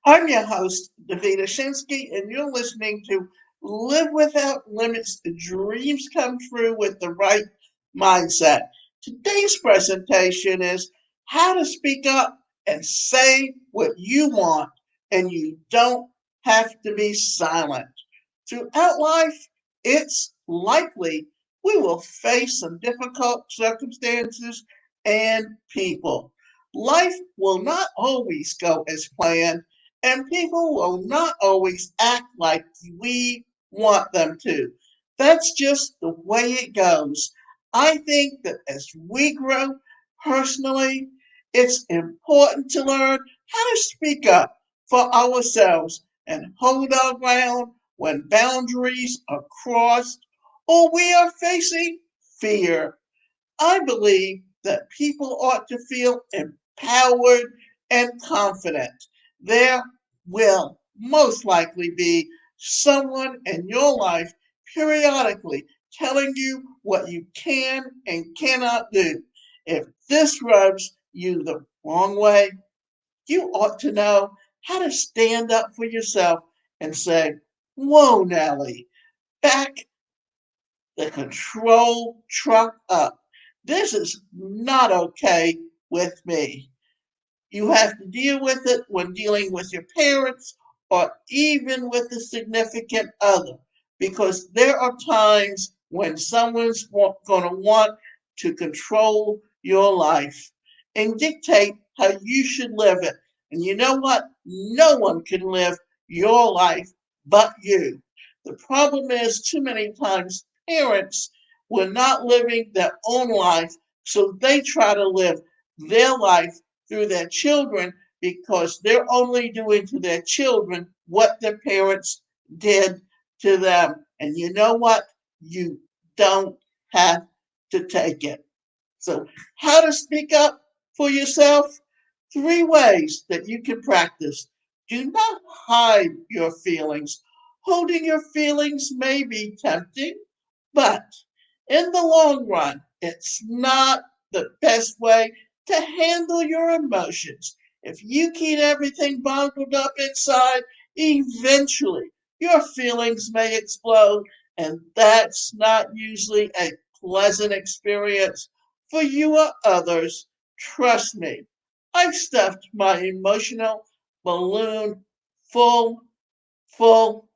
I'm your host, Davida Shinsky, and you're listening to Live Without Limits, Dreams Come True with the Right Mindset. Today's presentation is how to speak up and say what you want, and you don't have to be silent. Throughout life, it's likely we will face some difficult circumstances and people. Life will not always go as planned, and people will not always act like we want them to. That's just the way it goes. I think that as we grow personally, it's important to learn how to speak up for ourselves and hold our ground when boundaries are crossed or we are facing fear. I believe that people ought to feel empowered and confident. There will most likely be someone in your life periodically telling you what you can and cannot do. If this rubs you the wrong way, you ought to know how to stand up for yourself and say, "Whoa, Nellie, back the control truck up. This is not okay with me." You have to deal with it when dealing with your parents or even with a significant other because there are times when someone's going to want to control your life and dictate how you should live it. And you know what? No one can live your life but you. The problem is, too many times parents were not living their own life, so they try to live their life through their children because they're only doing to their children what their parents did to them. And you know what? You don't have to take it. So, how to speak up for yourself? Three ways that you can practice. Do not hide your feelings. Holding your feelings may be tempting, but in the long run, it's not the best way to handle your emotions. If you keep everything bottled up inside, eventually your feelings may explode, and that's not usually a pleasant experience for you or others. Trust me, I've stuffed my emotional balloon full, full,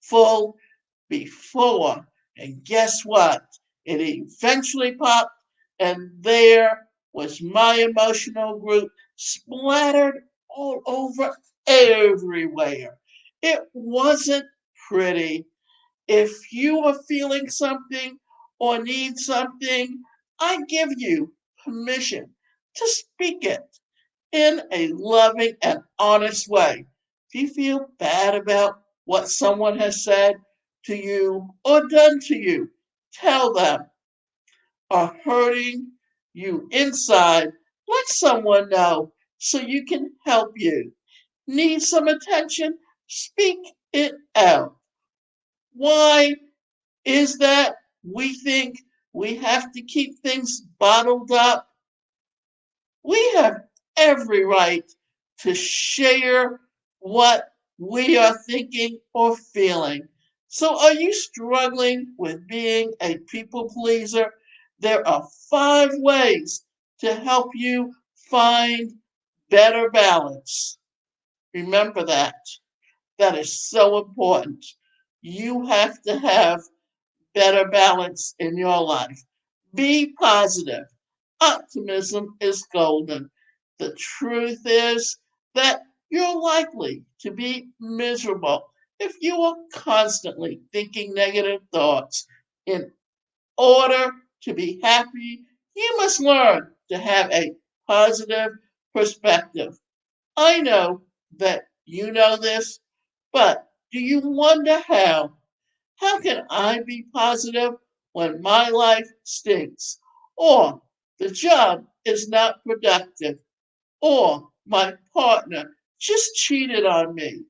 full before. And guess what? It eventually popped, and there was my emotional group splattered all over everywhere. It wasn't pretty. If you are feeling something or need something, I give you permission to speak it in a loving and honest way. If you feel bad about what someone has said to you or done to you, tell them. Are hurting you inside, let someone know so you can help you. Need some attention? Speak it out. Why is that we think we have to keep things bottled up? We have every right to share what we are thinking or feeling. So, are you struggling with being a people pleaser? There are 5 ways to help you find better balance. Remember that. That is so important. You have to have better balance in your life. Be positive. Optimism is golden. The truth is that you're likely to be miserable if you are constantly thinking negative thoughts. In order to be happy, you must learn to have a positive perspective. I know that you know this, but do you wonder how? How can I be positive when my life stinks? Or the job is not productive? Or my partner just cheated on me?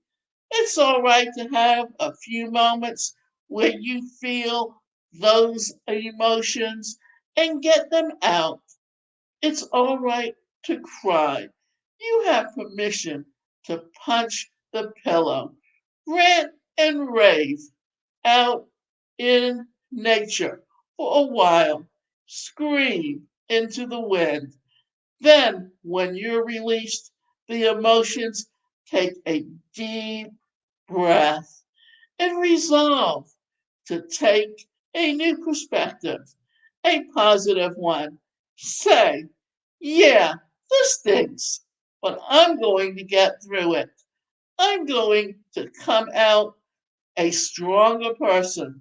It's all right to have a few moments where you feel those emotions and get them out. It's all right to cry. You have permission to punch the pillow. Rant and rave out in nature for a while. Scream into the wind. Then, when you're released, the emotions take a deep breath and resolve to take a new perspective, a positive one. Say, yeah, this stinks, but I'm going to get through it. I'm going to come out a stronger person.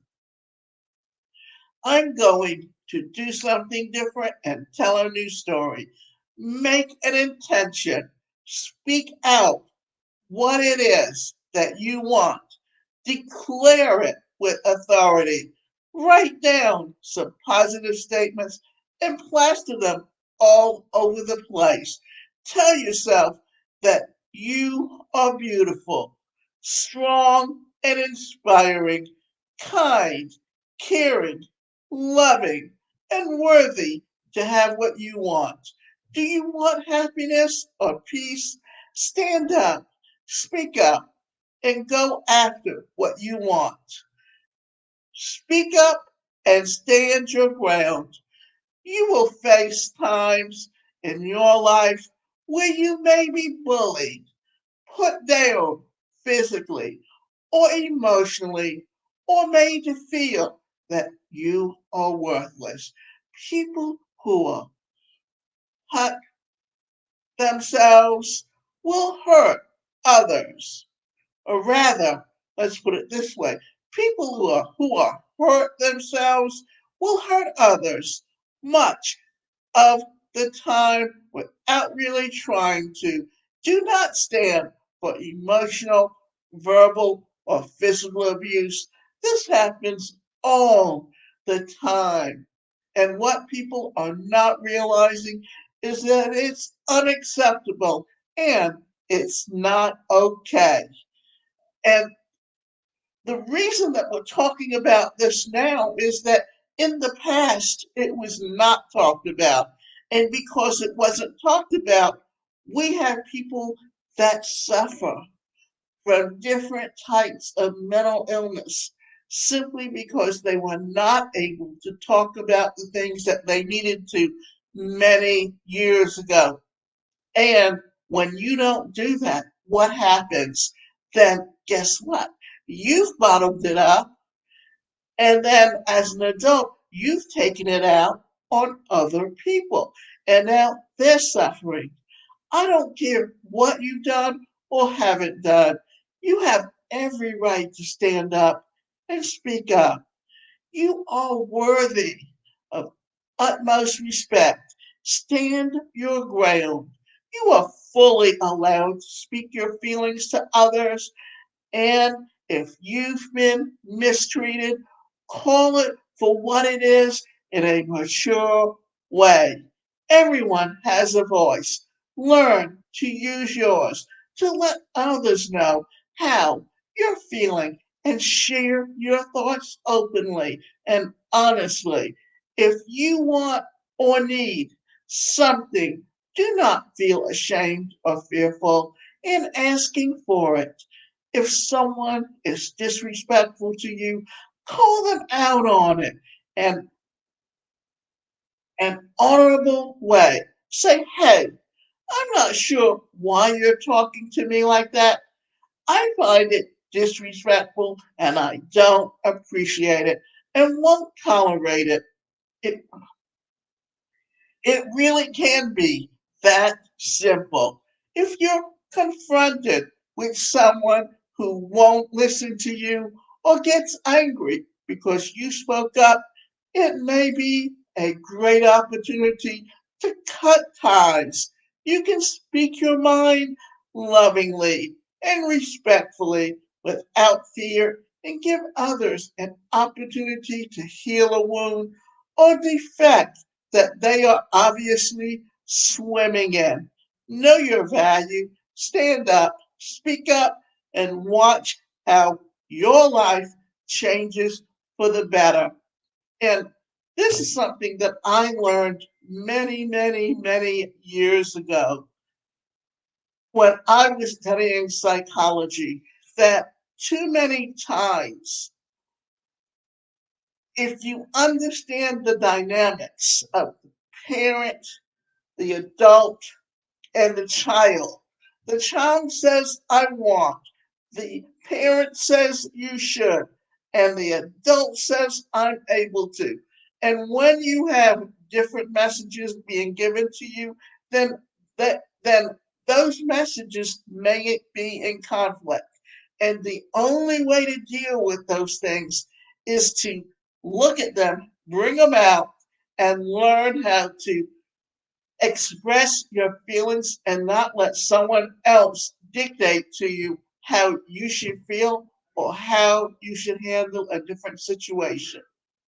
I'm going to do something different and tell a new story. Make an intention. Speak out what it is that you want. Declare it with authority. Write down some positive statements and plaster them all over the place. Tell yourself that you are beautiful, strong and inspiring, kind, caring, loving, and worthy to have what you want. Do you want happiness or peace? Stand up, speak up, and go after what you want. Speak up and stand your ground. You will face times in your life where you may be bullied, put down physically or emotionally, or made to feel that you are worthless. People who are hurt themselves will hurt others. Or rather, let's put it this way, people who are hurt themselves will hurt others much of the time without really trying to. Do not stand for emotional, verbal, or physical abuse. This happens all the time. And what people are not realizing is that it's unacceptable and it's not okay. And the reason that we're talking about this now is that in the past it was not talked about. And because it wasn't talked about, we have people that suffer from different types of mental illness simply because they were not able to talk about the things that they needed to many years ago. And when you don't do that, what happens? Then guess what? You've bottled it up, and then as an adult, you've taken it out on other people. And now they're suffering. I don't care what you've done or haven't done. You have every right to stand up and speak up. You are worthy of utmost respect. Stand your ground. You are fully allowed to speak your feelings to others. And if you've been mistreated, call it for what it is in a mature way. Everyone has a voice. Learn to use yours to let others know how you're feeling and share your thoughts openly and honestly. If you want or need something, do not feel ashamed or fearful in asking for it. If someone is disrespectful to you, call them out on it in an honorable way. Say, hey, I'm not sure why you're talking to me like that. I find it disrespectful and I don't appreciate it and won't tolerate it. It It really can be that simple. If you're confronted with someone who won't listen to you or gets angry because you spoke up, it may be a great opportunity to cut ties. You can speak your mind lovingly and respectfully without fear and give others an opportunity to heal a wound or defect that they are obviously swimming in. Know your value, stand up, speak up, and watch how your life changes for the better. And this is something that I learned many, many, many years ago. when I was studying psychology that too many times, if you understand the dynamics of the parent, the adult, and the child says, I want, the parent says, you should, and the adult says, I'm able to. And when you have different messages being given to you, then then those messages may be in conflict. And the only way to deal with those things is to look at them, bring them out, and learn how to express your feelings and not let someone else dictate to you how you should feel or how you should handle a different situation.